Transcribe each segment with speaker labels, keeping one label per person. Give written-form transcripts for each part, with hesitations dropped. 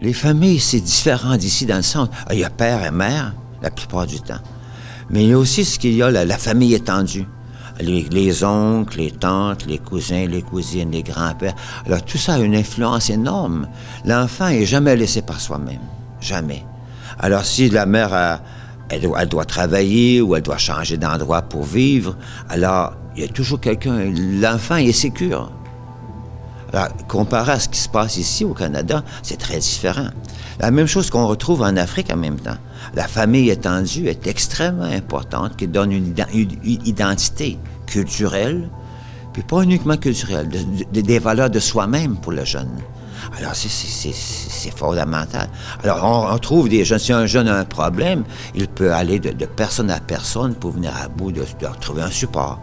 Speaker 1: Les familles, c'est différent d'ici dans le sens. Il y a père et mère, la plupart du temps. Mais il y a aussi ce qu'il y a, la famille étendue. Les oncles, les tantes, les cousins, les cousines, les grands-pères. Alors, tout ça a une influence énorme. L'enfant n'est jamais laissé par soi-même. Jamais. Alors, si la mère, elle doit travailler ou elle doit changer d'endroit pour vivre, alors, il y a toujours quelqu'un. L'enfant est sécure. Alors, comparé à ce qui se passe ici au Canada, c'est très différent. La même chose qu'on retrouve en Afrique en même temps. La famille étendue est extrêmement importante, qui donne une identité culturelle, puis pas uniquement culturelle, des valeurs de soi-même pour le jeune. Alors, c'est fondamental. Alors, on trouve des jeunes, si un jeune a un problème, il peut aller de personne à personne pour venir à bout de trouver un support.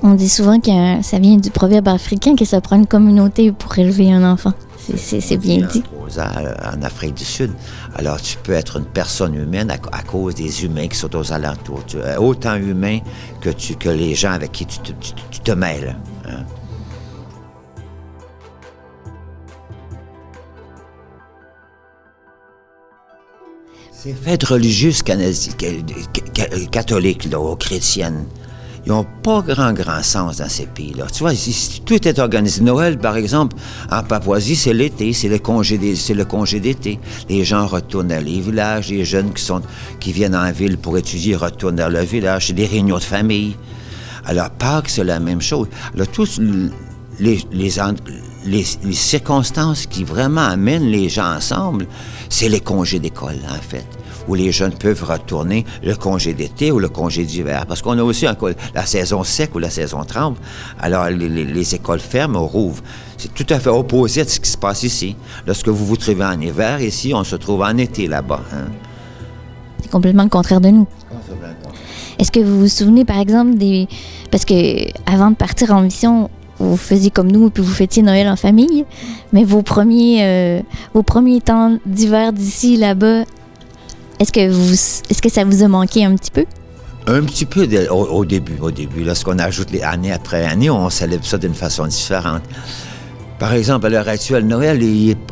Speaker 2: On dit souvent que ça vient du proverbe africain que ça prend une communauté pour élever un enfant. C'est bien dit.
Speaker 1: En Afrique du Sud. Alors, tu peux être une personne humaine à cause des humains qui sont aux alentours. Tu es autant humain que les gens avec qui tu te mêles. Hein? Ces fêtes religieuses catholiques, là, ou chrétiennes, ils n'ont pas grand sens dans ces pays-là. Tu vois, si tout est organisé. Noël, par exemple, en Papouasie, c'est l'été, c'est le congé d'été. Les gens retournent dans les villages, les jeunes qui viennent en ville pour étudier retournent dans le village, c'est des réunions de famille. Alors, Pâques, c'est la même chose. Alors, tous les circonstances qui vraiment amènent les gens ensemble, c'est les congés d'école, en fait, où les jeunes peuvent retourner le congé d'été ou le congé d'hiver. Parce qu'on a aussi la saison sec ou la saison tremble. Alors, les écoles ferment ou rouvrent. C'est tout à fait opposé à ce qui se passe ici. Lorsque vous vous trouvez en hiver, ici, on se trouve en été là-bas. Hein?
Speaker 2: C'est complètement le contraire de nous. Est-ce que vous vous souvenez, par exemple, parce que avant de partir en mission, vous faisiez comme nous, puis vous fêtiez Noël en famille, mais vos premiers temps d'hiver d'ici, là-bas, est-ce que ça vous a manqué un petit peu?
Speaker 1: Un petit peu au début. Lorsqu'on ajoute les années après année, on célèbre ça d'une façon différente. Par exemple, à l'heure actuelle, Noël,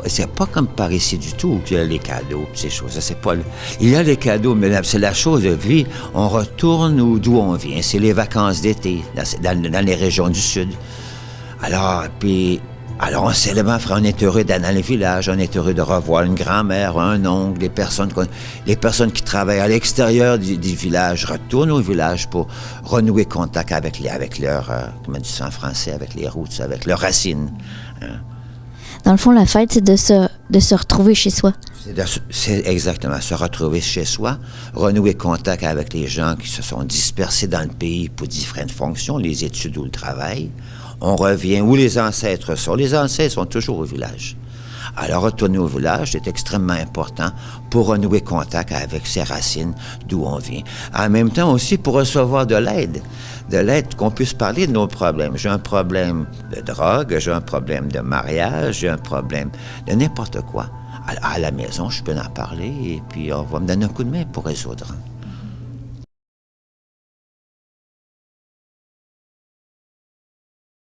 Speaker 1: c'est pas comme par ici du tout qu'il y a les cadeaux, ces choses. Il y a les cadeaux, mais c'est la chose de vie. On retourne d'où on vient. C'est les vacances d'été, dans les régions du Sud. Alors, on célèbre, on est heureux d'aller dans les villages, on est heureux de revoir une grand-mère, un oncle, les personnes qui travaillent à l'extérieur du village retournent au village pour renouer contact avec leurs, comment on dit ça en français, avec les roots, avec leurs racines. Hein?
Speaker 2: Dans le fond, la fête, c'est de se retrouver chez soi.
Speaker 1: C'est exactement, se retrouver chez soi, renouer contact avec les gens qui se sont dispersés dans le pays pour différentes fonctions, les études ou le travail. On revient où les ancêtres sont. Les ancêtres sont toujours au village. Alors, retourner au village est extrêmement important pour renouer contact avec ses racines, d'où on vient. En même temps aussi pour recevoir de l'aide, qu'on puisse parler de nos problèmes. J'ai un problème de drogue, j'ai un problème de mariage, j'ai un problème de n'importe quoi. À la maison, je peux en parler et puis on va me donner un coup de main pour résoudre.